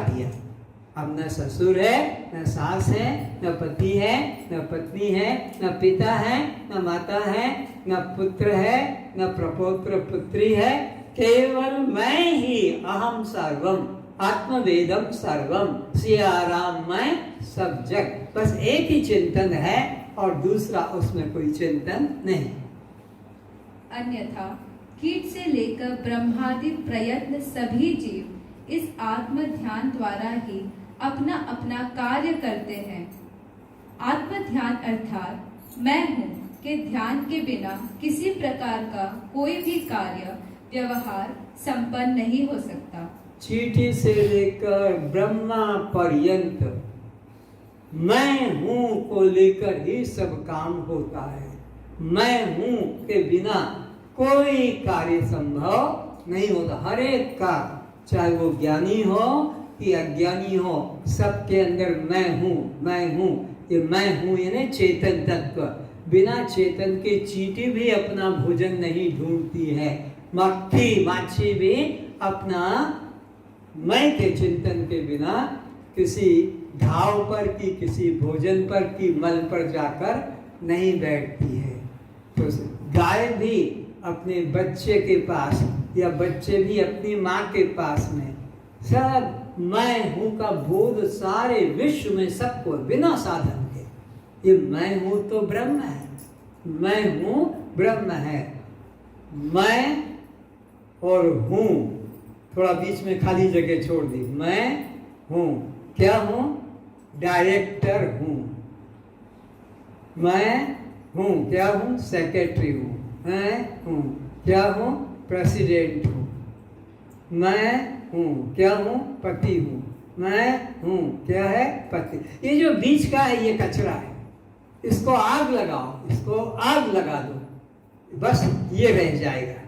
दिया। अब न ससुर है, न सास है, न पति है, न पत्नी है, न पिता है, न माता है, न पुत्र है, न प्रपौत्र पुत्री है, केवल मैं ही। अहम सर्वम आत्मवेदम सर्वम, सिया राम मैं सब जग। बस एक ही चिंतन है और दूसरा उसमें कोई चिंतन नहीं। अन्यथा कीट से लेकर ब्रह्मादि प्रयत्न सभी जीव इस आत्म ध्यान द्वारा ही अपना अपना कार्य करते हैं। आत्म ध्यान अर्थात मैं हूँ के ध्यान के बिना किसी प्रकार का कोई भी कार्य व्यवहार संपन्न नहीं हो सकता। चींटी से लेकर ब्रह्मा पर्यंत मैं हूँ को लेकर ही सब काम होता है। मैं हूँ के बिना कोई कार्य संभव नहीं होता। हर एक का, चाहे वो ज्ञानी हो कि अज्ञानी हो, सबके अंदर मैं हूँ, मैं हूँ। ये मैं हूँ यानी चेतन तत्व। बिना चेतन के चींटी भी अपना भोजन नहीं ढूंढती है, मक्खी माछी भी अपना मैं के चिंतन के बिना किसी घाव पर की, किसी भोजन पर की, मल पर जाकर नहीं बैठती है। तो गाय भी अपने बच्चे के पास या बच्चे भी अपनी माँ के पास में, सब मैं हूँ का बोध सारे विश्व में सबको बिना साधन के। ये मैं हूँ तो ब्रह्म है, मैं हूँ ब्रह्म है। मैं और हूँ, थोड़ा बीच में खाली जगह छोड़ दी। मैं हूँ, क्या हूँ? डायरेक्टर हूँ। मैं हूँ, क्या हूँ? सेक्रेटरी हूँ। मैं हूँ, क्या हूँ? प्रेसिडेंट हूँ। मैं हूँ, क्या हूँ? पति हूँ। मैं हूँ, क्या है? पति। ये जो बीच का है ये कचरा है, इसको आग लगाओ, इसको आग लगा दो, बस ये रह जाएगा,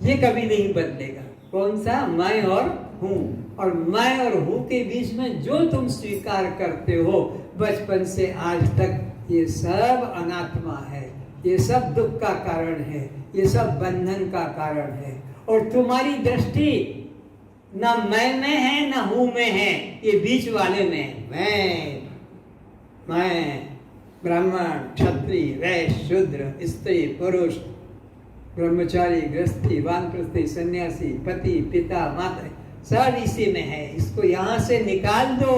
ये कभी नहीं बदलेगा। कौन सा? मैं और हूँ। और मैं और हूँ के बीच में जो तुम स्वीकार करते हो बचपन से आज तक, ये सब अनात्मा है, ये सब दुख का कारण है, ये सब बंधन का कारण है। और तुम्हारी दृष्टि ना मैं में है ना हूँ में है, ये बीच वाले में। मैं ब्राह्मण, क्षत्रिय, वैश्य, शूद्र, स्त्री, पुरुष, ब्रह्मचारी, गृहस्थी, वानप्रस्थी, सन्यासी, पति, पिता, माता, सब इसी में है। इसको यहाँ से निकाल दो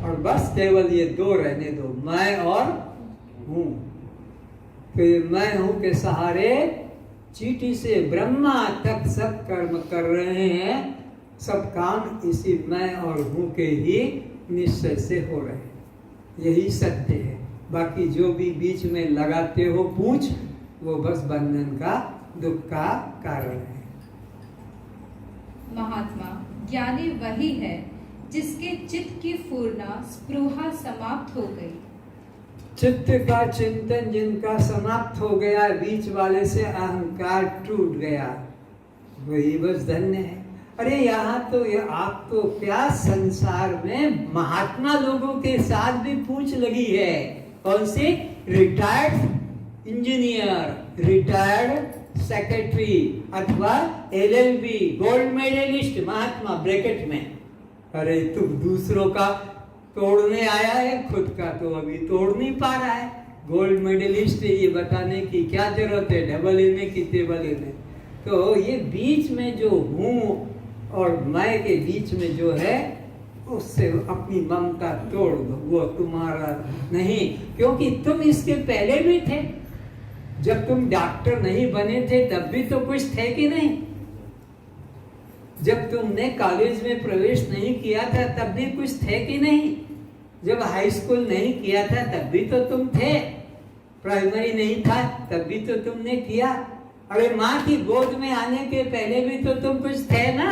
और बस केवल ये दो रहने दो, मैं और हूँ। तो मैं हूँ के सहारे चींटी से ब्रह्मा तक सब कर्म कर रहे हैं, सब काम इसी मैं और हूँ के ही निश्चय से हो रहे हैं। यही सत्य है। बाकी जो भी बीच में लगाते हो पूछ, वो बस बंधन का, दुख का कारण है। महात्मा ज्ञानी वही है जिसके चित्त की पूर्णा स्पृहा समाप्त हो गई। चित्त का चिंतन जिनका समाप्त हो गया, बीच वाले से अहंकार टूट गया, वही बस धन्य है। अरे यहाँ तो आप तो क्या संसार में महात्मा लोगों के साथ भी पूछ लगी है। कौन सी? रिटायर्ड इंजीनियर, रिटायर्ड सेक्रेटरी अथवा LLB गोल्ड मेडलिस्ट महात्मा ब्रैकेट में। अरे तुम दूसरों का तोड़ने आया है, खुद का तो अभी तोड़ नहीं पा रहा है। गोल्ड मेडलिस्ट ये बताने की क्या जरूरत है, डबल ए में कि ट्रिपल ए में। तो ये बीच में जो हूँ और मैं के बीच में जो है, उससे अपनी ममता तोड़ दो, वो तुम्हारा नहीं। क्योंकि तुम इसके पहले भी थे। जब तुम डॉक्टर नहीं बने थे तब भी तो कुछ थे कि नहीं? जब तुमने कॉलेज में प्रवेश नहीं किया था तब भी कुछ थे कि नहीं? जब हाई स्कूल नहीं किया था तब भी तो तुम थे। प्राइमरी नहीं था तब भी तो तुमने किया। अरे माँ की गोद में आने के पहले भी तो तुम कुछ थे ना?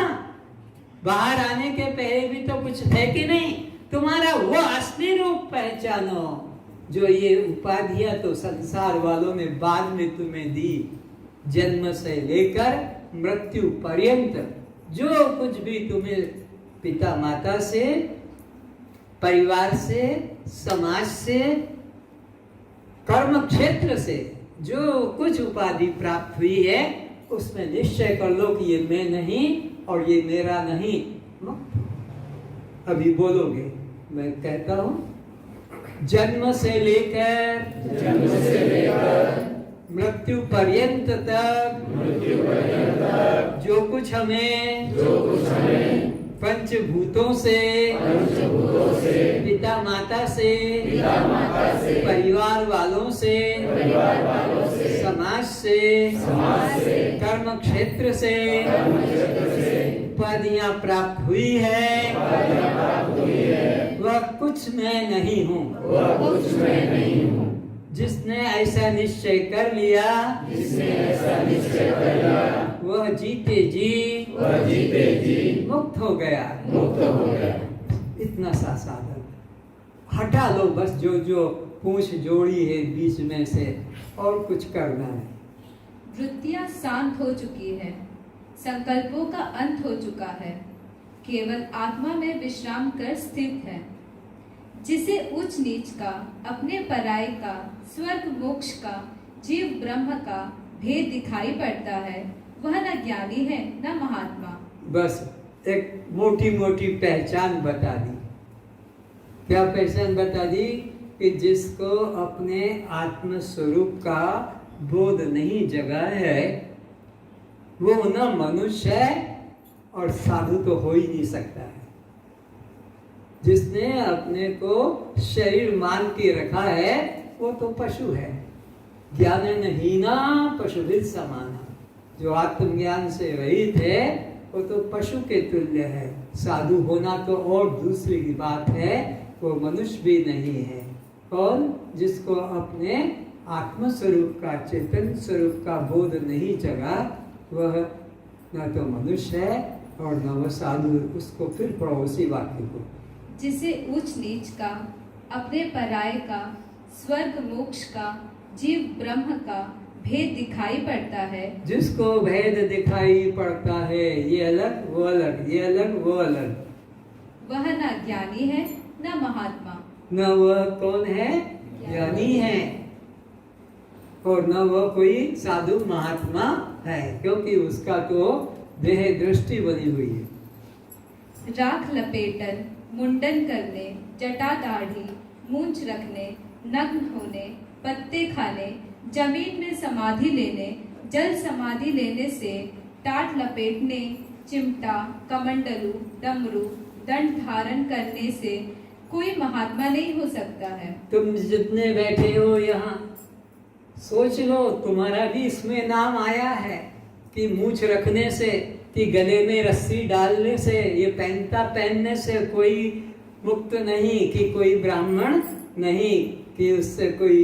बाहर आने के पहले भी तो कुछ थे कि नहीं? तुम्हारा वो असली रूप पहचानो। जो ये उपाधियां तो संसार वालों ने बाद में तुम्हें दी। जन्म से लेकर मृत्यु पर्यंत जो कुछ भी तुम्हें पिता माता से, परिवार से, समाज से, कर्म क्षेत्र से जो कुछ उपाधि प्राप्त हुई है, उसमें निश्चय कर लो कि ये मैं नहीं और ये मेरा नहीं। अभी बोलोगे, मैं कहता हूँ। जन्म से लेकर मृत्यु पर्यंत तक जो कुछ हमें पंचभूतों से, पिता माता से, परिवार वालों से, समाज से, कर्म क्षेत्र से उपाधियां प्राप्त हुई है, वह कुछ मैं नहीं हूँ। जिसने ऐसा निश्चय कर लिया, वह जीते जी मुक्त हो गया। इतना सा साधन हटा लो बस, जो पूंछ जोड़ी है बीच में से, और कुछ करना नहीं। वृत्तियां शांत हो चुकी है, संकल्पों का अंत हो चुका है, केवल आत्मा में विश्राम कर स्थित है। जिसे उच्च नीच का, अपने पराय का, स्वर्ग मोक्ष का, जीव ब्रह्म का भेद दिखाई पड़ता है, वह न ज्ञानी है न महात्मा। बस एक मोटी मोटी पहचान बता दी। क्या पहचान बता दी? कि जिसको अपने आत्म स्वरूप का बोध नहीं जगा है, वो न मनुष्य है और साधु तो हो ही नहीं सकता है। जिसने अपने को शरीर मान के रखा है, वो तो पशु है। ज्ञानहीना पशुभिः समाना। जो आत्मज्ञान से रहित है, वो तो पशु के तुल्य है। साधु होना तो और दूसरी की बात है, वो मनुष्य भी नहीं है। कौन? जिसको अपने आत्म स्वरूप का, चेतन स्वरूप का बोध नहीं जगा, वह न तो मनुष्य है और न वह साधु। उसको फिर पढ़ो उसी वाक्य को। जिसे उच्च नीच का, अपने पराय का, स्वर्ग मोक्ष का, जीव ब्रह्म का भेद दिखाई पड़ता है। जिसको भेद दिखाई पड़ता है, ये अलग वो अलग, ये अलग वो अलग, वह न ज्ञानी है न महात्मा। न वह कौन है? ज्ञानी है, और न वह कोई साधु महात्मा है, क्योंकि उसका तो देह दृष्टि बनी हुई है। राख लपेटन, मुंडन करने, जटा दाढ़ी, मूंछ रखने, नग्न होने, पत्ते खाने, जमीन में समाधि लेने, जल समाधि लेने से, टाट लपेटने, चिमटा, कमंडलू, डमरू, दंड धारण करने से कोई महात्मा नहीं हो सकता है। तुम जितने बैठे हो यहाँ, सोच लो तुम्हारा भी इसमें नाम आया है कि मूंछ रखने से, कि गले में रस्सी डालने से, ये पैंता पहनने से कोई मुक्त नहीं, कि कोई ब्राह्मण नहीं, कि उससे कोई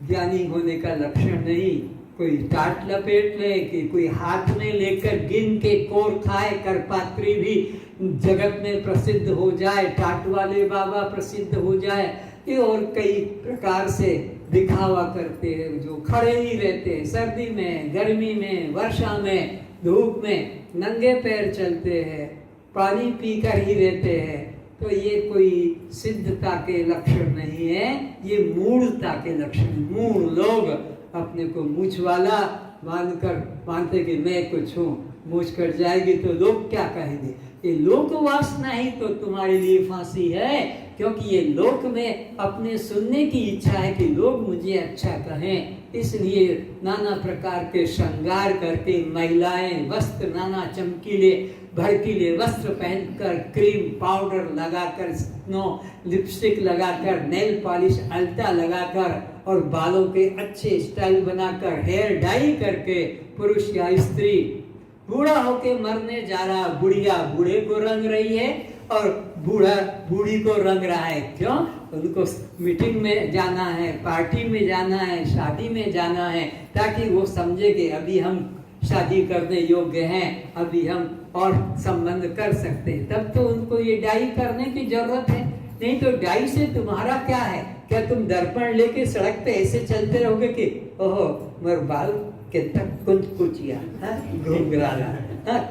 ज्ञानी होने का लक्षण नहीं। कोई टाट लपेट ले, कि कोई हाथ में लेकर गिन के कोर खाए, करपात्री भी जगत में प्रसिद्ध हो जाए, टाट वाले बाबा प्रसिद्ध हो जाए, ये और कई प्रकार से दिखावा करते हैं। जो खड़े ही रहते हैं, सर्दी में, गर्मी में, वर्षा में, धूप में नंगे पैर चलते हैं, पानी पीकर ही रहते हैं, तो ये कोई सिद्धता के लक्षण नहीं है, ये मूढ़ता के लक्षण। मूढ़ लोग अपने को मूछ वाला मानते कि मैं कुछ हूँ, मूछ कट जाएगी तो लोग क्या कहेंगे। ये लोक वासना ही तो तुम्हारे लिए फांसी है, क्योंकि ये लोक में अपने सुनने की इच्छा है कि लोग मुझे अच्छा कहें, इसलिए नाना प्रकार के श्रृंगार करके महिलाएं वस्त्र, नाना चमकीले भड़कीले वस्त्र पहनकर, क्रीम पाउडर लगाकर, स्नो लिपस्टिक लगाकर, नेल पॉलिश अल्ता लगाकर, और बालों के अच्छे स्टाइल बनाकर, हेयर डाई करके, पुरुष या स्त्री बूढ़ा होके मरने जा रहा, बुढ़िया बूढ़े को रंग रही है और बूढ़ा बूढ़ी को रंग रहा है। क्यों? उनको मीटिंग में जाना है, पार्टी में जाना है, शादी में जाना है, ताकि वो समझे कि अभी हम शादी करने योग्य हैं, अभी हम और संबंध कर सकते हैं। तब तो उनको ये डाई करने की जरूरत है। नहीं तो डाई से तुम्हारा क्या है? क्या तुम दर्पण लेके सड़क पे ऐसे चलते रहोगे कि ओहो मेरे बाल कितना कुचिया, घुंघराला,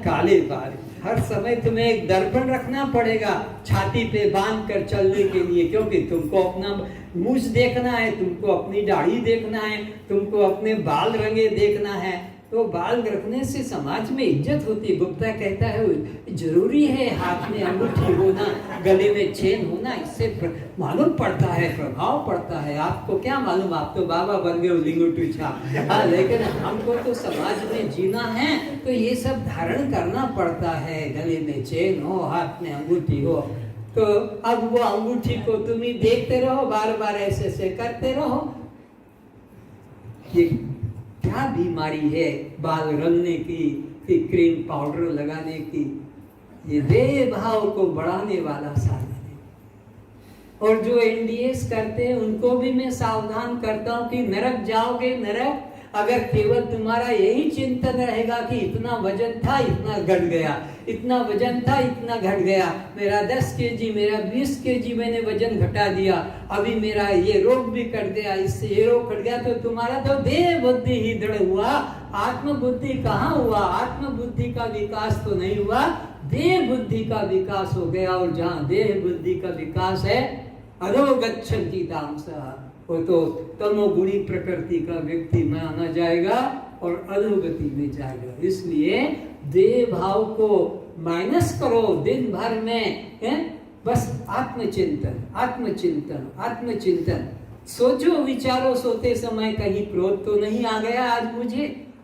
काले बाल। हर समय तुम्हें एक दर्पण रखना पड़ेगा छाती पे बांध कर चलने के लिए, क्योंकि तुमको अपना मूछ देखना है, तुमको अपनी दाढ़ी देखना है, तुमको अपने बाल रंगे देखना है। तो बाल रखने से समाज में इज्जत होती है। गुप्ता कहता है जरूरी है हाथ में अंगूठी होना, गले में चेन होना, इससे मालूम पड़ता है, प्रभाव पड़ता है। आपको क्या मालूम, आप तो बाबा बन गए लिंगोटी छाप। हाँ, लेकिन हमको तो समाज में जीना है तो ये सब धारण करना पड़ता है। गले में चेन हो, हाथ में अंगूठी हो। तो अब वो अंगूठी को तुम ही देखते रहो, बार बार ऐसे ऐसे करते रहो। ये क्या बीमारी है बाल रंगने की, क्रीम पाउडर लगाने की? ये देह भाव को बढ़ाने वाला साधन है। और जो एनडीएस करते हैं उनको भी मैं सावधान करता हूं कि नरक जाओगे, नरक अगर केवल तुम्हारा यही चिंतन रहेगा कि इतना वजन था इतना घट गया, इतना वजन था इतना घट गया, मेरा 10 केजी, मेरा 20 केजी मैंने वजन घटा दिया, अभी मेरा ये रोग भी कट गया, इससे ये रोग कट गया, तो तुम्हारा तो देह बुद्धि ही दृढ़ हुआ, आत्म बुद्धि कहाँ हुआ? आत्म बुद्धि का विकास तो नहीं हुआ, देह बुद्धि का विकास हो गया। और जहाँ देह बुद्धि का विकास है अधोगच्छन्ति तामसः, वो तो तमोगुणी प्रकृति का व्यक्ति माना जाएगा और अधोगति में जाएगा। इसलिए देह भाव को माइनस करो दिन भर में, बस आत्मचिंतन आत्मचिंतन आत्मचिंतन। सोचो विचारो सोते समय कहीं क्रोध तो नहीं आ गया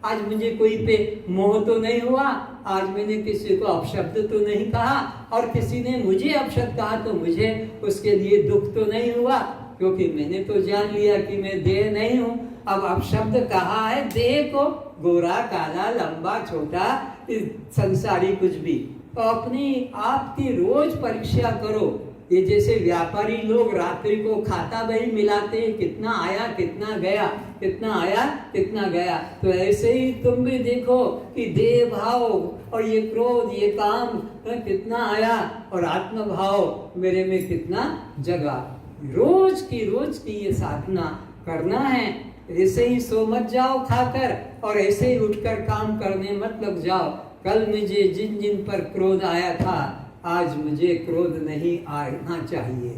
आज मुझे कोई पे मोह तो नहीं हुआ, आज मैंने किसी को अपशब्द तो नहीं कहा, और किसी ने मुझे अपशब्द कहा तो मुझे उसके लिए दुख तो नहीं हुआ, क्योंकि मैंने तो जान लिया कि मैं देह नहीं हूँ। अब अपशब्द कहा है देह को, गोरा काला लंबा छोटा संसारी कुछ भी। तो अपनी आपकी रोज परीक्षा करो। ये जैसे व्यापारी लोग रात्रि को खाता बही मिलाते हैं, कितना आया कितना गया, कितना आया कितना गया, तो ऐसे ही तुम भी देखो कि देह भाव और ये क्रोध ये काम कितना आया और आत्म भाव मेरे में कितना जगा। रोज की ये साधना करना है। ऐसे ही सो मत जाओ खाकर और ऐसे ही उठकर काम करने मत लग जाओ। कल मुझे जिन जिन पर क्रोध आया था आज मुझे क्रोध नहीं आना चाहिए।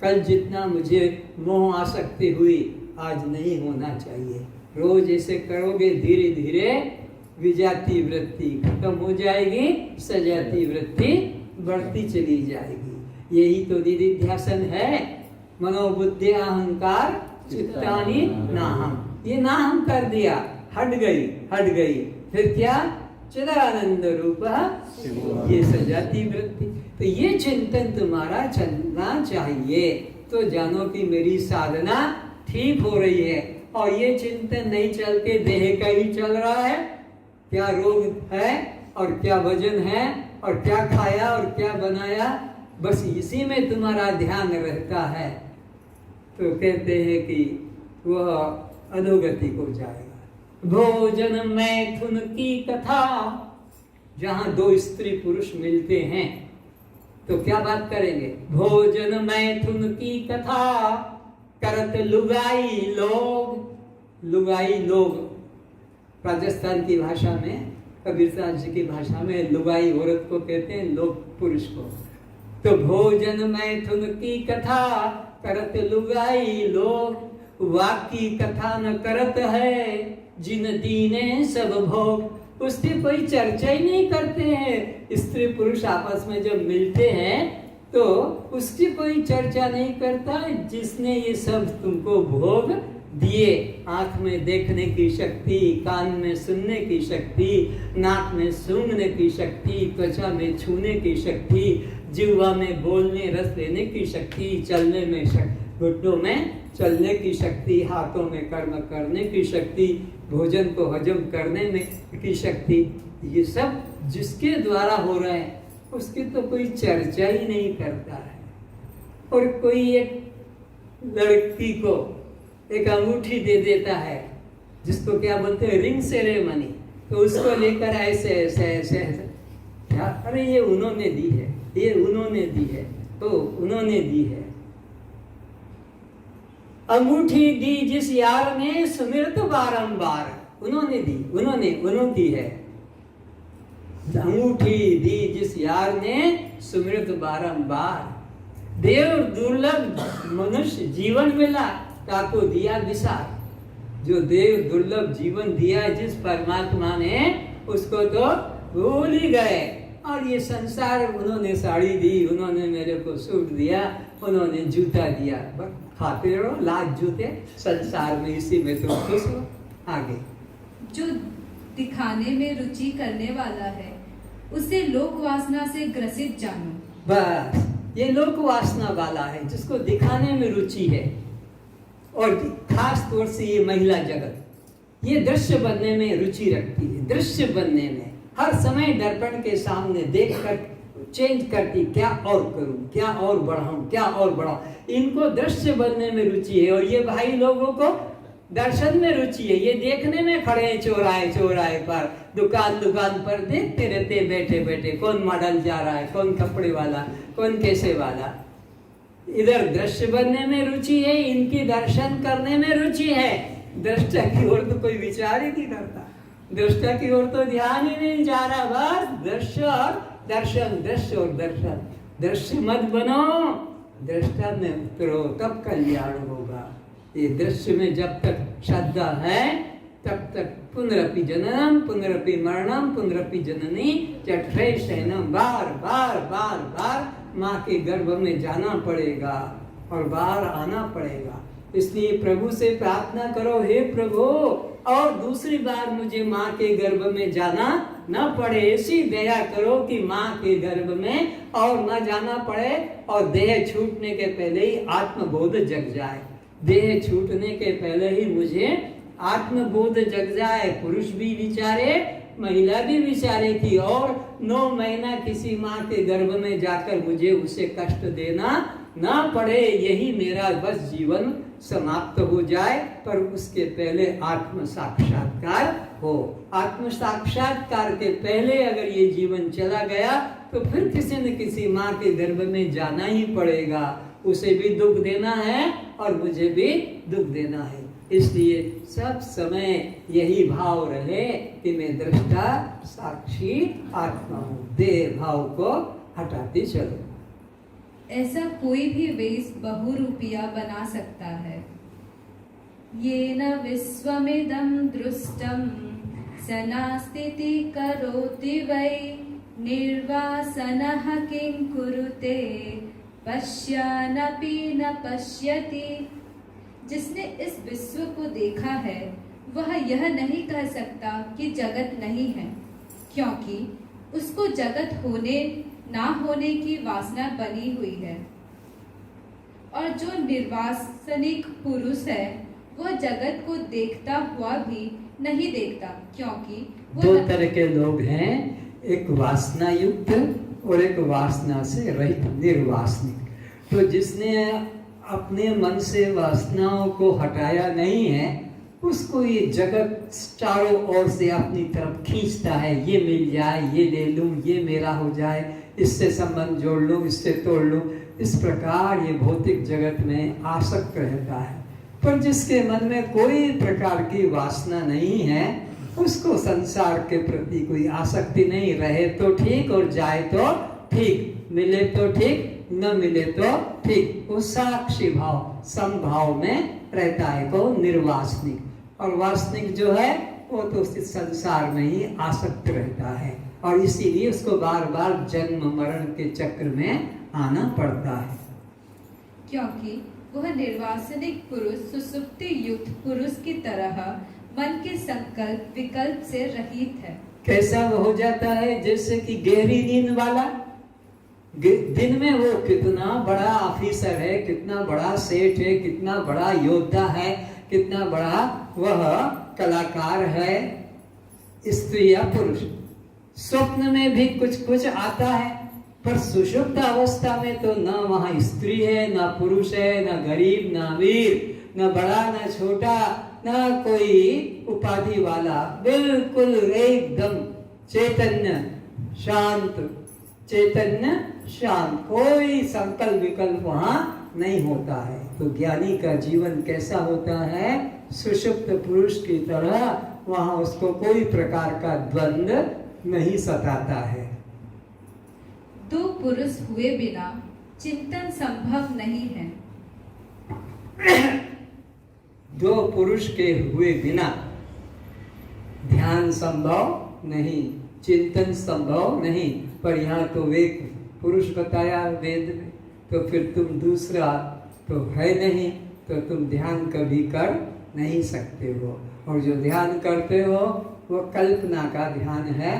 कल जितना मुझे मोह आसक्ति हुई आज नहीं होना चाहिए। रोज ऐसे करोगे धीरे धीरे विजाती वृत्ति खत्म हो जाएगी, सजाती वृत्ति बढ़ती चली जाएगी। यही तो निधिध्यासन है। मनोबुद्धि अहंकार चित्तानि नाहम, ये नाहम कर दिया, हट गई। फिर क्या? चिदानंद रूप ये सजाती वृत्ति। तो ये चिंतन तुम्हारा चलना चाहिए। तो जानो कि मेरी साधना ठीक हो रही है। और ये चिंतन नहीं चल के देह का ही चल रहा है, क्या रोग है और क्या वजन है और क्या खाया और क्या बनाया, बस इसी में तुम्हारा ध्यान रहता है, तो कहते हैं कि वह अधोगति को जाएगा। भोजन मैथुन की कथा, जहां दो स्त्री पुरुष मिलते हैं तो क्या बात करेंगे? भोजन मैथुन की कथा करत लुगाई लोग। राजस्थान की भाषा में, कबीरदास जी की भाषा में लुगाई औरत को कहते हैं, लोग पुरुष को। तो भोजन मैथुन की कथा करत लुगाई लोग, वाकी कथा न करत है जिन दीने सब भोग। उसकी कोई चर्चा ही नहीं करते हैं। स्त्री पुरुष आपस में जब मिलते हैं तो उसकी कोई चर्चा नहीं करता जिसने ये सब तुमको भोग दिए। आंख में देखने की शक्ति, कान में सुनने की शक्ति, नाक में सूंघने की शक्ति, त्वचा में छूने की शक्ति, जिह्वा में बोलने रस लेने की शक्ति, चलने में घुटनों में चलने की शक्ति, हाथों में कर्म करने की शक्ति, भोजन को हजम करने में की शक्ति, ये सब जिसके द्वारा हो रहे हैं उसकी तो कोई चर्चा ही नहीं करता है। और कोई एक लड़की को एक अंगूठी दे देता है जिसको क्या बोलते हैं, रिंग सेरेमनी, तो उसको लेकर ऐसे क्या, अरे ये उन्होंने दी है, ये उन्होंने दी है, तो उन्होंने दी है। अंगूठी दी जिस यार ने सुमिरत बारंबार, उन्होंने दी, उन्होंने है। अंगूठी दी जिस यार ने सुमिरत बारंबार, देव दुर्लभ मनुष्य जीवन मिला ताको दिया विसार। जो देव दुर्लभ जीवन दिया जिस परमात्मा ने, उसको तो भूल ही गए। और ये संसार, उन्होंने साड़ी दी, उन्होंने मेरे को सूट दिया, उन्होंने जूता दिया, बस खाते रहो लाख जूते संसार में, इसी में तुम खुश हो। आगे, जो दिखाने में रुचि करने वाला है उसे लोक वासना से ग्रसित जानो। बस ये लोक वासना वाला है, जिसको दिखाने में रुचि है, और खास तौर से ये महिला जगत, ये दृश्य बनने में रुचि रखती है। दृश्य बनने में हर समय दर्पण के सामने देख कर चेंज करती, क्या और करूं, क्या और बढ़ाऊं, क्या और बढ़ाऊं। इनको दृश्य बनने में रुचि है। और ये भाई लोगों को दर्शन में रुचि है। ये देखने में खड़े हैं चौराहे पर, दुकान पर देखते रहते बैठे बैठे, कौन मॉडल जा रहा है, कौन कपड़े वाला, कौन कैसे वाला। इधर दृश्य बनने में रुचि है, इनकी दर्शन करने में रुचि है। दृष्टा की ओर तो कोई विचार ही नहीं करता, दृष्टा की ओर तो ध्यान ही नहीं जा रहा। बस दृश्य और दर्शन, दृश्य और दर्शन। दृश्य मत बनो, दृष्टा में उतरो, तब कल्याण होगा। ये दृश्य में जब तक श्रद्धा है तब तक पुनरपि जननम पुनरपि मरणम पुनरपि जननी जठरे शयनम, बार बार बार बार माँ के गर्भ में जाना पड़ेगा और बाहर आना पड़ेगा। इसलिए प्रभु से प्रार्थना करो, हे प्रभु, और दूसरी बार मुझे माँ के गर्भ में जाना न पड़े। ऐसी दया करो कि माँ के गर्भ में और न जाना पड़े, और देह छूटने के पहले ही आत्मबोध जग जाए। देह छूटने के पहले ही मुझे आत्मबोध जग जाए। पुरुष भी विचारे, महिला भी विचारे कि और 9 महीना किसी माँ के गर्भ में जाकर मुझे उसे कष्ट देना ना पड़े, यही मेरा बस जीवन समाप्त हो जाए। पर उसके पहले आत्म साक्षात्कार हो। आत्म साक्षात्कार के पहले अगर ये जीवन चला गया तो फिर किसी न किसी माँ के गर्भ में जाना ही पड़ेगा। उसे भी दुख देना है और मुझे भी दुख देना है। इसलिए सब समय यही भाव रहे कि मैं दृष्टा साक्षी आत्मा हूँ। देह भाव को हटाते चलो। ऐसा कोई भी वेश बहुरूपिया बना सकता है। येन विश्वमिदं दृष्टं स नास्तीति करोति वै निर्वासनः किं कुरुते पश्यन्नपि न पश्यति। जिसने इस विश्व को देखा है वह यह नहीं कह सकता कि जगत नहीं है, क्योंकि उसको जगत होने ना होने की वासना बनी हुई है। और जो निर्वासनिक पुरुष है वह जगत को देखता हुआ भी नहीं देखता, क्योंकि दो तरह के लोग हैं, एक वासना युक्त और एक वासना से रहित निर्वासनिक। तो जिसने अपने मन से वासनाओं को हटाया नहीं है उसको ये जगत चारों ओर से अपनी तरफ खींचता है। ये मिल जाए, ये ले लूं, ये मेरा हो जाए, इससे संबंध जोड़ लूं, इससे तोड़ लूं। इस प्रकार ये भौतिक जगत में आसक्त रहता है। पर जिसके मन में कोई प्रकार की वासना नहीं है उसको संसार के प्रति कोई आसक्ति नहीं। रहे तो ठीक और जाए तो ठीक, मिले तो ठीक, न मिले तो ठीक। वो साक्षी भाव समभाव में रहता है वो निर्वासनिक। और वासनिक जो है वो तो उस संसार में ही आसक्त रहता है, और इसीलिए उसको बार बार जन्म मरण के चक्र में आना पड़ता है। क्योंकि वह निर्वासनिक पुरुष सुसुप्ति युक्त पुरुष की तरह मन के संकल्प विकल्प से रहित है। कैसा वो हो जाता है? जैसे कि गहरी नींद वाला। दिन में वो कितना बड़ा ऑफिसर है, कितना बड़ा सेठ है, कितना बड़ा योद्धा है, कितना बड़ा वह कलाकार है, स्त्री या पुरुष। स्वप्न में भी कुछ कुछ आता है, पर सुषुप्त अवस्था में तो न वहाँ स्त्री है, न पुरुष है, न गरीब, न अमीर, न बड़ा, न छोटा, न कोई उपाधि वाला। बिल्कुल एकदम चैतन्य शांत, चैतन्य शांत, कोई संकल्प विकल्प वहाँ नहीं होता है। तो ज्ञानी का जीवन कैसा होता है? सुषुप्त पुरुष की तरह। वहाँ उसको कोई प्रकार का द्वंद्व नहीं सताता है। दो पुरुष हुए बिना चिंतन संभव नहीं है। दो पुरुष के हुए बिना ध्यान संभव नहीं, चिंतन संभव नहीं। पर यहाँ तो एक पुरुष बताया वेद में, तो फिर तुम दूसरा तो है नहीं, तो तुम ध्यान कभी कर नहीं सकते हो। और जो ध्यान करते हो वो कल्पना का ध्यान है,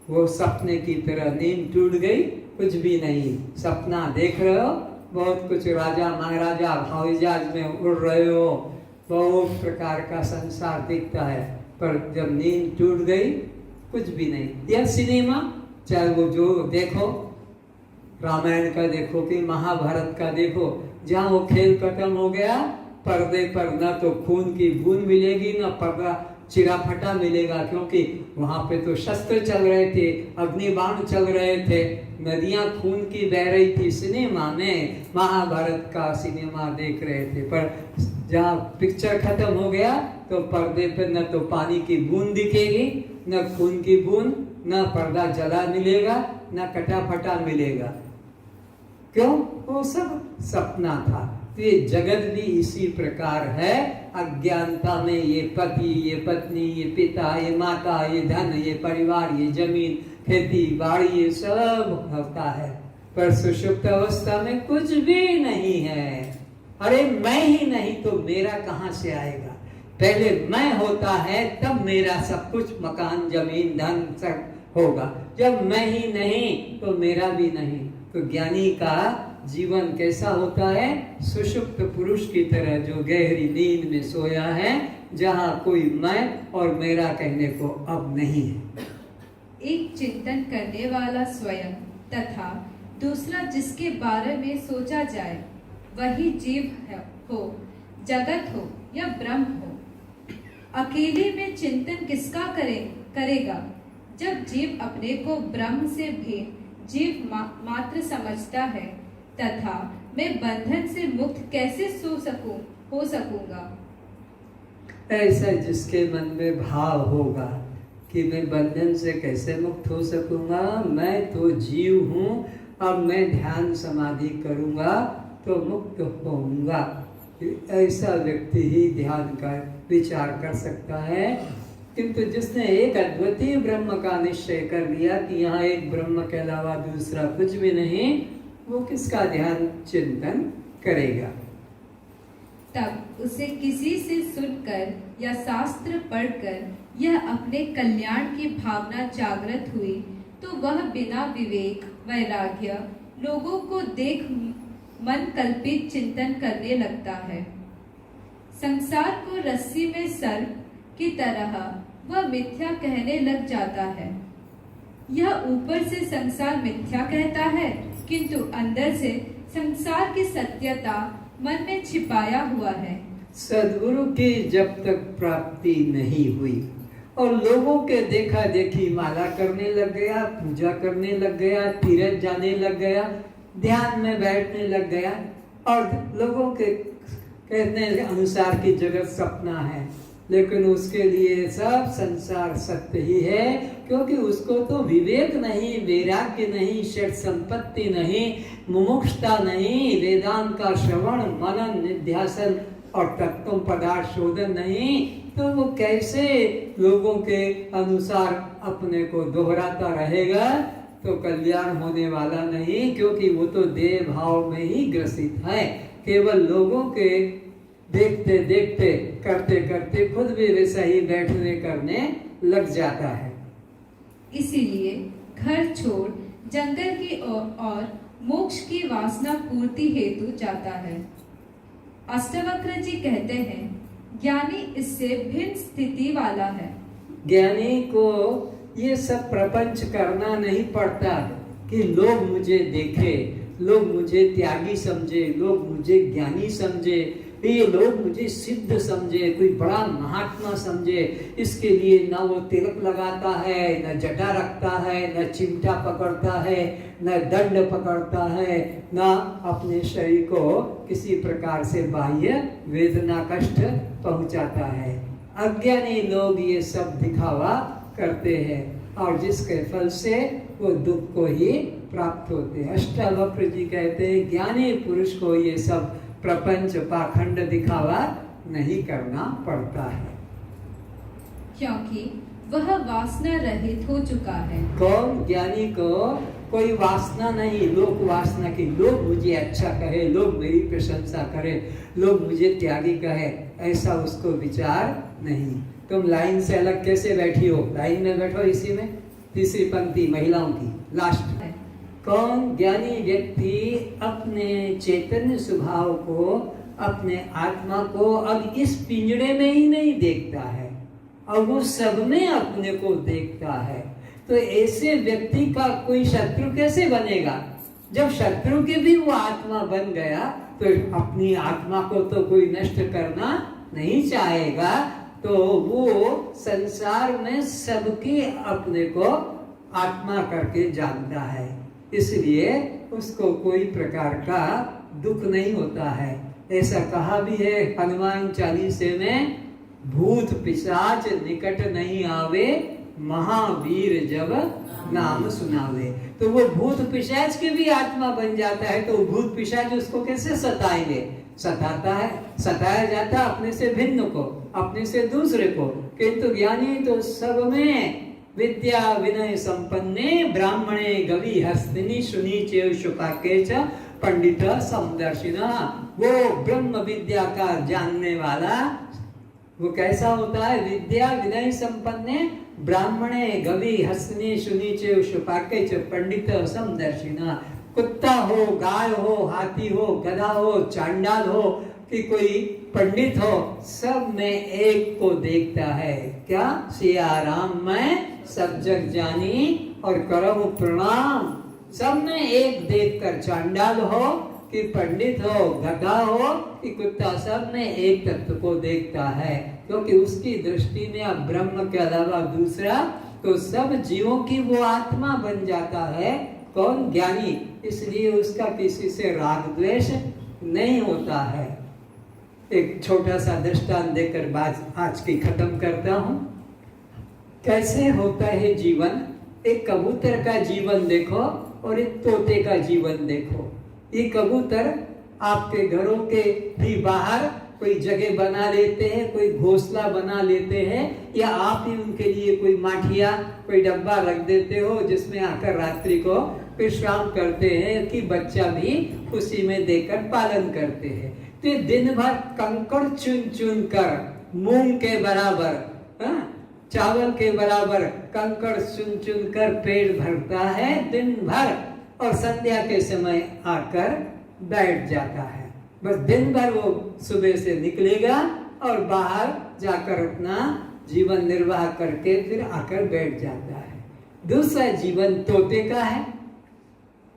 वो सपने की तरह, नींद टूट गई कुछ भी नहीं, सपना देख रहे हो, बहुत कुछ राजा महाराजा हवाई जहाज में उड़ रहे हो, बहुत प्रकार का संसार दिखता है, पर जब नींद टूट गई कुछ भी नहीं। यह सिनेमा चाहे वो जो देखो, रामायण का देखो कि महाभारत का देखो, जहाँ वो खेल खत्म हो गया, पर्दे पर न तो खून की बूंद मिलेगी न पर्दा चिरा फटा मिलेगा, क्योंकि वहां पे तो शस्त्र चल रहे थे, अग्निबाण चल रहे थे, नदियां खून की बह रही थी। सिनेमा में महाभारत का सिनेमा देख रहे थे, पर जहाँ पिक्चर खत्म हो गया तो पर्दे पे न तो पानी की बूंद दिखेगी, न खून की बूंद, न पर्दा जला मिलेगा, न कटा फटा मिलेगा। क्यों? वो सब सपना था। तो ये जगत भी इसी प्रकार है। अज्ञानता में ये पति, ये पत्नी, ये पिता, ये माता, ये धन, ये परिवार, ये जमीन, खेती बाड़ी, ये सब होता है, पर सुषुप्त अवस्था में कुछ भी नहीं है। अरे मैं ही नहीं तो मेरा कहाँ से आएगा? पहले मैं होता है तब मेरा सब कुछ, मकान जमीन धन सब होगा। जब मैं ही नहीं तो मेरा भी नहीं। तो ज्ञानी का जीवन कैसा होता है? सुषुप्त पुरुष की तरह, जो गहरी नींद में सोया है, जहाँ कोई मैं और मेरा कहने को अब नहीं है। एक चिंतन करने वाला स्वयं तथा दूसरा जिसके बारे में सोचा जाए, वही जीव हो, जगत हो या ब्रह्म हो। अकेले में चिंतन किसका करेगा? जब जीव अपने को ब्रह्म से भी जीव मात्र समझता है, तथा मैं बंधन से मुक्त कैसे हो सकूंगा? ऐसा जिसके मन में भाव होगा कि मैं बंधन से कैसे मुक्त हो सकूंगा, मैं तो जीव हूँ, अब मैं ध्यान समाधि करूंगा तो मुक्त होऊंगा, ऐसा व्यक्ति ही ध्यान का विचार कर सकता है। किंतु जिसने एक अद्वितीय ब्रह्म का निश्चय कर लिया कि यहाँ एक ब्रह्म के अलावा दूसरा कुछ भी नहीं, वो किसका ध्यान चिंतन करेगा? तब उसे किसी से सुनकर या शास्त्र पढ़कर यह अपने कल्याण की भावना जागृत हुई, तो वह बिना विवेक वैराग्य लोगों को देख मन कल्पित चिंतन करने लगता है। संसार को रस्सी में सर्प की तरह वह मिथ्या कहने लग जाता है। यह ऊपर से संसार मिथ्या कहता है, किंतु अंदर से संसार की सत्यता मन में छिपाया हुआ है। सद्गुरु की जब तक प्राप्ति नहीं हुई और लोगों के देखा देखी माला करने लग गया, पूजा करने लग गया, तीर्थ जाने लग गया, ध्यान में बैठने लग गया, और लोगों के कहने के अनुसार की जगत सपना है, लेकिन उसके लिए सब संसार सत्य ही है, क्योंकि उसको तो विवेक नहीं, वैराग्य नहीं, षट संपत्ति नहीं, मुमुक्षता नहीं, वेदांत का श्रवण मनन निध्यासन और तत्व पदार्थ शोधन नहीं, तो वो कैसे लोगों के अनुसार अपने को दोहराता रहेगा? तो कल्याण होने वाला नहीं, क्योंकि वो तो देह भाव में ही ग्रसित है। केवल लोगों के देखते देखते करते करते खुद भी वैसा ही बैठने करने लग जाता है। इसीलिए घर छोड़ जंगल की और मोक्ष की वासना पूर्ति हेतु जाता है। अष्टावक्र जी कहते हैं, ज्ञानी इससे भिन्न स्थिति वाला है। ज्ञानी को ये सब प्रपंच करना नहीं पड़ता कि लोग मुझे देखे, लोग मुझे त्यागी समझे, लोग मुझे ज्ञानी समझे, ये लोग मुझे सिद्ध समझे, कोई बड़ा महात्मा समझे। इसके लिए न वो तिलक लगाता है, न जटा रखता है, न चिमटा पकड़ता है, न दंड पकड़ता है, न अपने शरीर को किसी प्रकार से बाह्य वेदना कष्ट पहुंचाता है। अज्ञानी लोग ये सब दिखावा करते हैं और जिसके फल से वो दुख को ही प्राप्त होते हैं। अष्टावक्र जी कहते हैं, ज्ञानी पुरुष को ये सब प्रपंच पाखंड दिखावा नहीं करना पड़ता है। क्योंकि वह वासना रहित हो चुका है। कौन? ज्ञानी को कोई वासना नहीं, लोक वासना की। लोग मुझे अच्छा कहे, लोग मेरी प्रशंसा करें, लोग मुझे त्यागी कहे, ऐसा उसको विचार नहीं। तुम लाइन से अलग कैसे बैठी हो? लाइन में बैठो, इसी में तीसरी पंक्ति महिलाओं की लास्ट। कौन? ज्ञानी व्यक्ति अपने चैतन्य स्वभाव को, अपने आत्मा को अब इस पिंजड़े में ही नहीं देखता है, और वो सब में अपने को देखता है। तो ऐसे व्यक्ति का कोई शत्रु कैसे बनेगा? जब शत्रु के भी वो आत्मा बन गया तो अपनी आत्मा को तो कोई नष्ट करना नहीं चाहेगा, तो वो संसार में सबके अपने को आत्मा करके जानता है, इसलिए उसको कोई प्रकार का दुख नहीं होता है। ऐसा कहा भी है हनुमान चालीसे में, भूत पिशाच निकट नहीं आवे, महावीर जब नाम सुनावे। तो वो भूत पिशाच के भी आत्मा बन जाता है, तो भूत पिशाच उसको कैसे सताएंगे? सताता है, सताया जाता अपने से भिन्न को, अपने से दूसरे को। किंतु ज्ञानी तो सब में विद्या विनय संपन्ने, ब्राह्मणे गवि हस्तिनी सुनी चेव शुकाके च पंडित समदर्शिना। वो ब्रह्म विद्या का जानने वाला वो कैसा होता है? विद्या विनय संपन्ने, ब्राह्मणे गवि हस्तिनी सुनी चेव शुकाके च पंडित समदर्शिना। कुत्ता हो, गाय हो, हाथी हो, गधा हो, चांडाल हो कि कोई पंडित हो, सब में एक को देखता है। क्या? सिया राम मैं सब जग जानी और करहु प्रणाम। सब में एक देखकर, चांडाल हो कि पंडित हो, गधा हो कि कुत्ता, सब में एक तत्व को देखता है, क्योंकि उसकी दृष्टि में अब ब्रह्म के अलावा दूसरा, तो सब जीवों की वो आत्मा बन जाता है। कौन? ज्ञानी। इसलिए उसका किसी से राग द्वेष नहीं होता है। एक छोटा सा दृष्टांत देकर बात आज की खत्म करता हूं। कैसे होता है जीवन? एक कबूतर का जीवन देखो और एक तोते का जीवन देखो। ये कबूतर आपके घरों के भी बाहर कोई जगह बना लेते हैं, कोई घोंसला बना लेते हैं, या आप ही उनके लिए कोई माठिया, कोई डब्बा रख देते हो जिसमें आकर रात्रि को विश्राम करते हैं, कि बच्चा भी उसी में देकर पालन करते हैं। तो दिन भर कंकड़ चुन चुन कर, मूंग के बराबर, चावल के बराबर कंकड़ चुन चुन कर पेट भरता है दिन भर, और संध्या के समय आकर बैठ जाता है। बस दिन भर वो सुबह से निकलेगा और बाहर जाकर अपना जीवन निर्वाह करके फिर आकर बैठ जाता है। दूसरा जीवन तोते का है।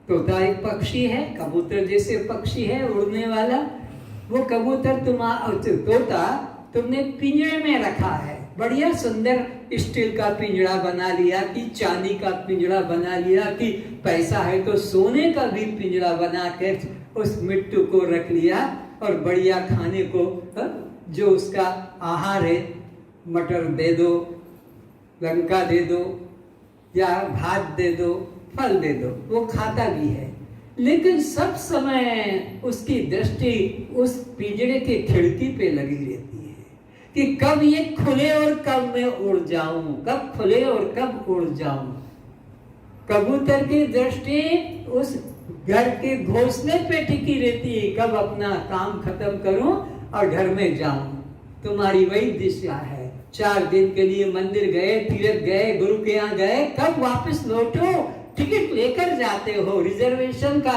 तोता एक पक्षी है, कबूतर जैसे पक्षी है, उड़ने वाला। वो कबूतर तोता तुमने पिंजरे में रखा है, बढ़िया सुंदर स्टील का पिंजरा बना लिया, कि चांदी का पिंजरा बना लिया, कि पैसा है तो सोने का भी पिंजरा बना के उस मिट्टू को रख लिया, और बढ़िया खाने को जो उसका आहार है, मटर दे दो, लंका दे दो, या भात दे दो, फल दे दो, वो खाता भी है। लेकिन सब समय उसकी दृष्टि उस पिंजरे के खिड़की पे लगी रहती है कि कब ये खुले और कब मैं उड़ जाऊं, कब खुले और कब उड़ जाऊं। कबूतर की दृष्टि उस घर के घोंसले पे टिकी रहती है, कब अपना काम खत्म करूं और घर में जाऊं। तुम्हारी वही दिशा है। 4 दिन के लिए मंदिर गए, तीर्थ गए, गुरु के यहाँ गए, कब वापस लौटो। टिकट लेकर जाते हो, रिजर्वेशन का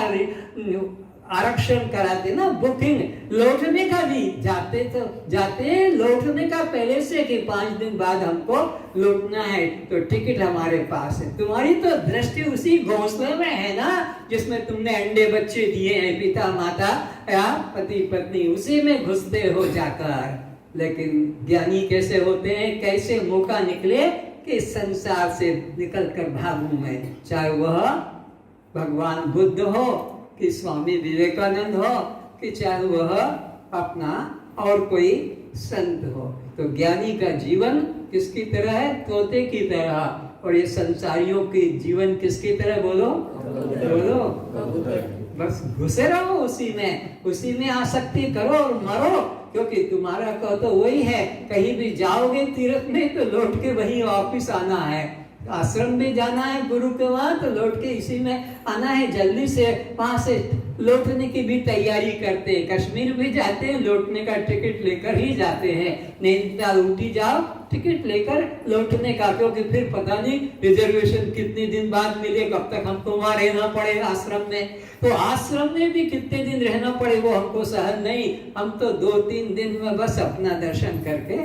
आरक्षण कराते ना, बुकिंग। लौटने का भी जाते लौटने का पहले से कि 5 दिन बाद हमको लौटना है, तो टिकट हमारे पास है। तुम्हारी तो दृष्टि उसी घोंसले में है ना, जिसमें तुमने अंडे बच्चे दिए हैं, पिता माता या पति पत्नी, उसी में घुसते हो जाकर। लेकिन ज्ञानी कैसे होते हैं? कैसे मौका निकले कि संसार से निकलकर भागूं मैं, चाहे वह भगवान बुद्ध हो कि स्वामी विवेकानंद हो, कि चाहे वह अपना और कोई संत हो। तो ज्ञानी का जीवन किसकी तरह है? तोते की तरह। और ये संसारियों के जीवन किसकी तरह? बोलो बोलो। बस घुसे रहो उसी में आसक्ति करो और मरो, क्योंकि तुम्हारा कहो तो वही है। कहीं भी जाओगे तीर्थ में तो लौट के वहीं वापिस आना है, आश्रम में जाना है गुरु के वहां तो लौट के इसी में आना है। जल्दी से वहां से लौटने की भी तैयारी करते हैं। कश्मीर भी जाते हैं, लौटने का टिकट लेकर ही जाते हैं। नैनीताल ऊटी जाओ, टिकट लेकर लौटने का, क्योंकि फिर पता नहीं रिजर्वेशन कितने दिन बाद मिले, कब तक हमको वहां रहना पड़ेगा आश्रम में। तो आश्रम में भी कितने दिन रहना पड़े वो हमको सहन नहीं। हम तो 2-3 दिन में बस अपना दर्शन करके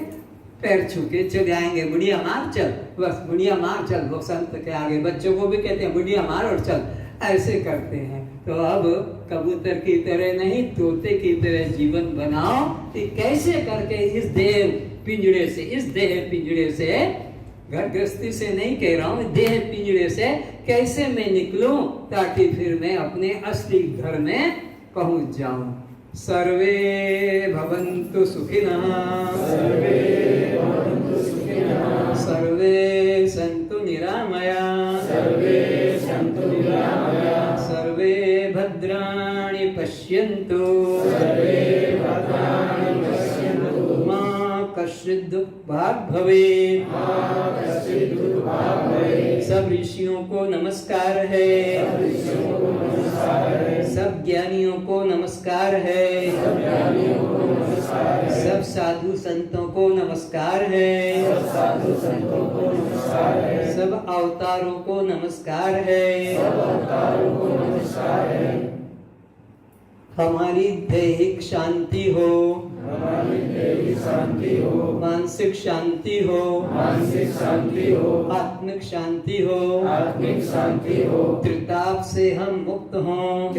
पैर छू के चले आएंगे। बुढ़िया मार चल, बस बुढ़िया मार चल, वो संत के आगे बच्चों को भी कहते हैं बुढ़िया मार और चल, ऐसे करते हैं। तो अब कबूतर की तरह नहीं, तोते की तरह जीवन बनाओ कि कैसे करके इस देह पिंजड़े से घर गृहस्थी से नहीं कह रहा हूँ, देह पिंजड़े से कैसे मैं निकलूं ताकि फिर मैं अपने असली घर में पहुंच जाऊं। सर्वे भवन्तु सुखिनः, सर्वे सन्तु निरामयाः, सर्वे भद्राणि पश्यन्तु, मा कश्चित् दुःखभाग् भवेत्। सब ऋषियों को नमस्कार है, सब ज्ञानियों को नमस्कार है, सब साधु संतों को नमस्कार है, सब अवतारों को नमस्कार है। हमारी दैहिक शांति हो, मानसिक शांति हो, आत्मिक शांति हो, त्रिताप से हम मुक्त हों,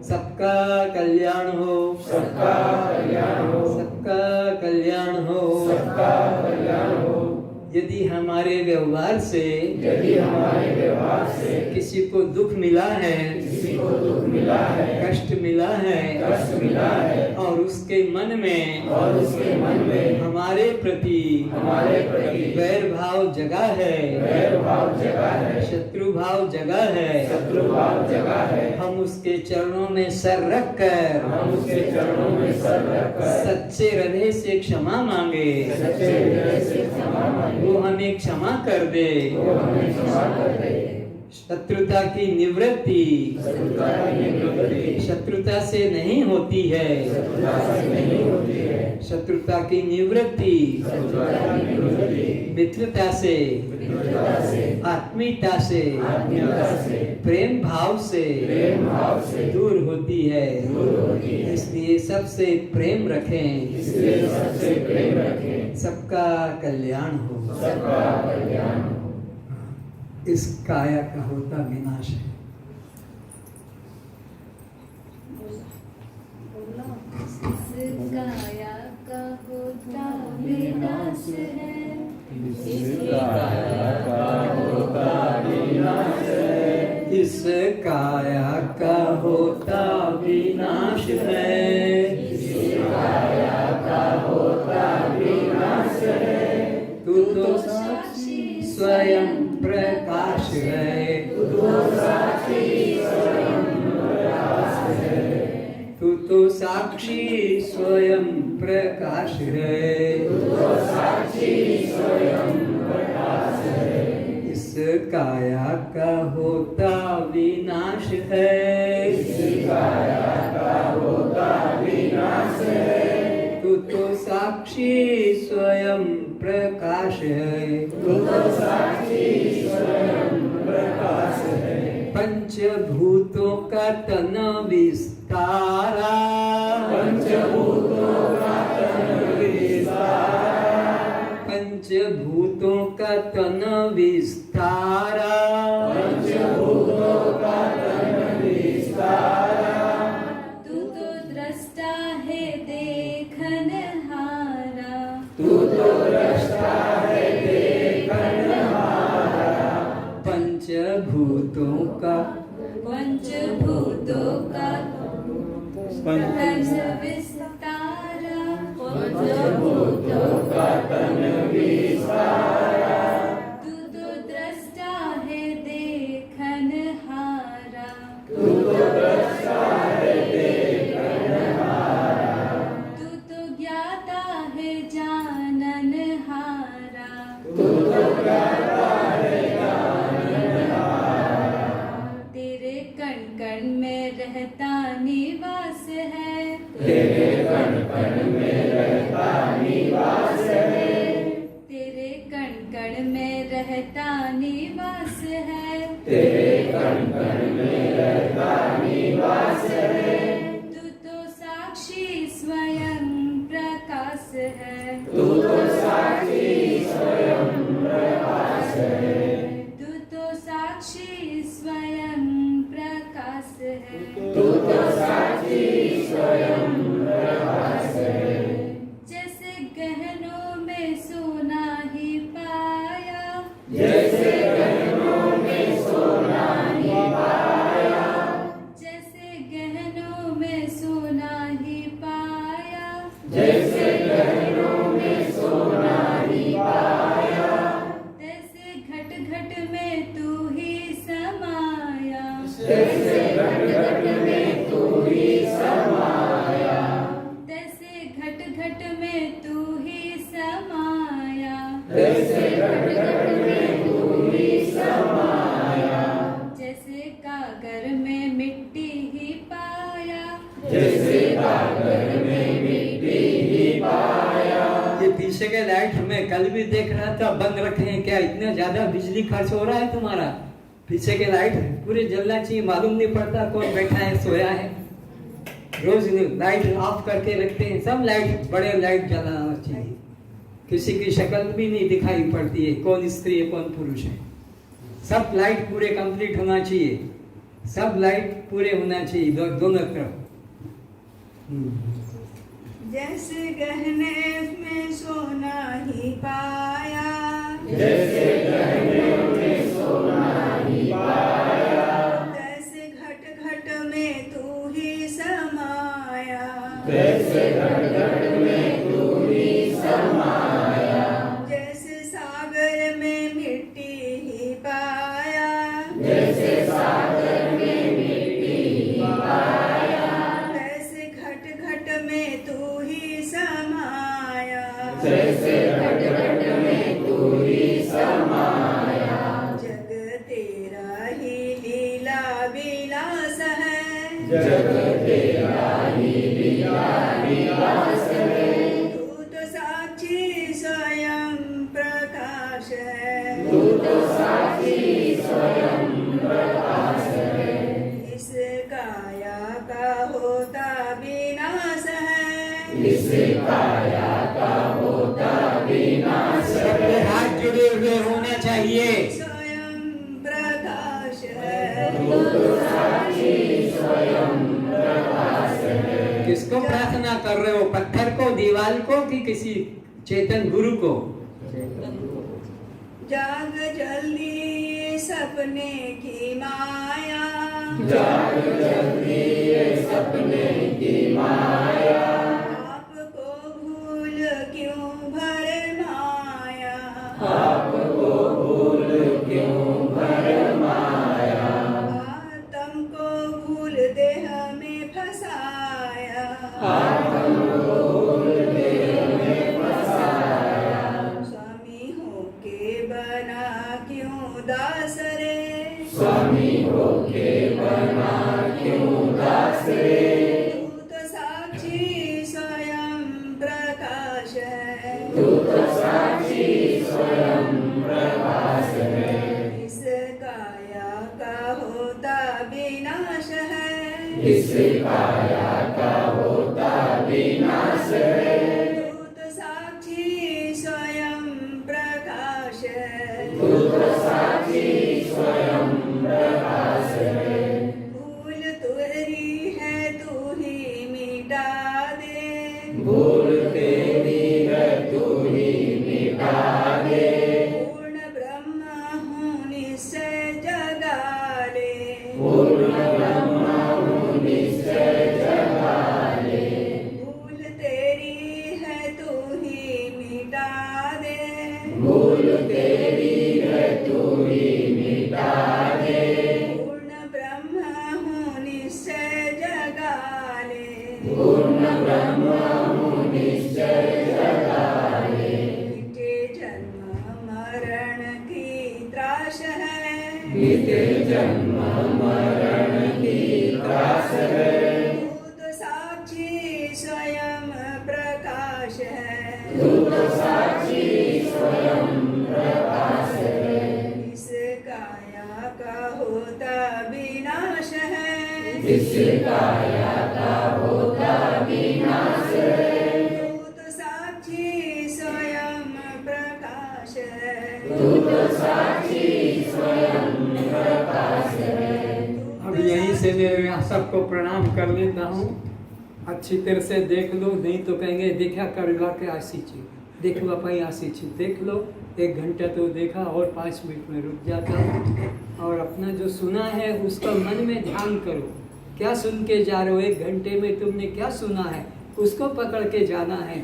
सबका कल्याण हो, सबका कल्याण हो। यदि हमारे व्यवहार से किसी को दुख मिला है, कष्ट मिला है और उसके मन में हमारे प्रति वैर भाव जगा है, शत्रु भाव जगा है, हम उसके चरणों में सर रख कर सच्चे हृदय से क्षमा मांगे, वो हमें क्षमा कर दे। शत्रुता की निवृत्ति शत्रुता से नहीं होती है, शत्रुता की निवृत्ति मित्रता से, आत्मीयता से, प्रेम भाव से दूर होती है। इसलिए सबसे प्रेम रखें, सबका कल्याण हो। इस काया का होता विनाश है। इस काया का होता विनाश है, इस काया का होता विनाश है, इस काया का होता विनाश है, इस काया का होता विनाश है। तू तो स्वयं प्रकाश है, तू तो साक्षी स्वयं प्रकाश है, इस काया का होता विनाश है, तू तो साक्षी स्वयं प्रकाश है, पंचभूतों का तन विस्तारा, पंचभूतों का तन विस्तारा, तू तो दृष्टा है देखनहारा, पंचभूतों का तन विस्तारा, तू तो दृष्टा है देखनहारा। निवास है। तेरे कण कण में रहता निवास है। तेरे कण कण में रहता निवास है। तेरे कण कण में रहता निवास है। तू तो साक्षी स्वयं प्रकाश है। तू तो साक्षी स्वयं प्रकाश है। तू तो साक्षी स्वयं प्रकाश है। तू तो साक्षी स्वयं प्रकाश है। जैसे गहनों में सोना ही पाया। जैसे गहनों में सोना ही पाया। जैसे गहनों में सोना ही पाया। जैसे गहनों में सोना ही पाया। तैसे घट घट में तू ही समाया। जैसे घट घट में तू ही समाया। तैसे घट घट में तू ही समाया। जैसे घट घट में तू ही समाया। जैसे कागर में मिट्टी ही पाया। जैसे कागर में मिट्टी ही पाया। ये पीछे के लाइट मैं कल भी देख रहा था, बंद रखे हैं क्या? इतना ज्यादा बिजली खर्च हो रहा है तुम्हारा। पीछे के लाइट पूरे जलना चाहिए, मालूम नहीं पड़ता कौन बैठा है सोया है। रोज लाइट ऑफ करके रखते हैं, सब लाइट बड़े लाइट जलाना चाहिए। किसी की शक्ल भी नहीं दिखाई पड़ती है, कौन स्त्री है कौन पुरुष है। सब लाइट पूरे कंप्लीट होना चाहिए, सब लाइट पूरे होना चाहिए दोनों तरफ। जैसे गहने में सोना ही पाया। जैसे गहने में सोना ही पाया। तैसे घट घट में तू ही समाया। जैसे घट घट में तू ही समाया। जैसे सागर में मिट्टी ही पाया। जैसे सागर में मिट्टी ही पाया। तैसे घट घट में तू ही समाया। जैसे घट घट में तू ही समाया। जग तेरा ही लीला विलास है। जग तेरा ही लीला विलास है। तू तो साक्षी स्वयं प्रकाश है। तू तो साक्षी स्वयं प्रकाश है। इस काया का होता विनाश है। इस काया का होता विनाश सबके है। हाथ जुड़े हुए होने चाहिए। स्वयं प्रकाश है। तू तो साक्षी स्वयं प्रकाश है। किसको प्रार्थना कर रहे हो? पत्थर को, दीवार को, कि किसी चेतन गुरु को? जाग जल्दी सपने की माया। जाग जल्दी ये सपने की माया। आपको भूल क्यों भरमाया। आपको भूल क्यों भरमाया। तुमको भूल देह में फसाया। आत्मको भूल देह में फसाया। स्वामी होके बना क्यों दास रे। स्वामी होके बना क्यों दास रे। तू तो साक्षी स्वयं प्रकाश है। तू तो साक्षी स्वयं प्रकाश है। इस काया का होता विनाश है। इस काया का होता विनाश है। तू तो साक्षी स्वयं प्रकाश है। तू तो साक्षी स्वयं प्रकाश है। भूल तुरी है तू ही मिटा दे। भूल तेरी है तू ही मिटा दे। पूर्ण ब्रह्म हूँ निश्चय जगा ले। पूर्ण ब्रह्म हूँ निश्चय जगा ले। भूल तेरी है तू ही मिटा दे। भूल तेरी है तू ही मिटा दे। पूर्ण ब्रह्म हूँ निश्चय जगा ले। पूर्ण ब्रह्म हूँ निश्चय जगा ले। मिटे जन्म मरण की त्रास है। बीते जन्म मरण की त्रास है। इससे काया का होता विनाश है। तू तो साक्षी स्वयं प्रकाश है। तू तो साक्षी स्वयं प्रकाश है। अब यहीं से मैं सबको प्रणाम कर लेता हूँ। अच्छी तरह से देख लो, नहीं तो कहेंगे देखा करवा के आसी छी, देख लो पाई आसी छी, देख लो। 1 घंटा तो देखा और 5 मिनट में रुक जाता हूँ। और अपना जो सुना है उसका मन में ध्यान करो। क्या सुन के जा रहे हो, 1 घंटे में तुमने क्या सुना है उसको पकड़ के जाना है।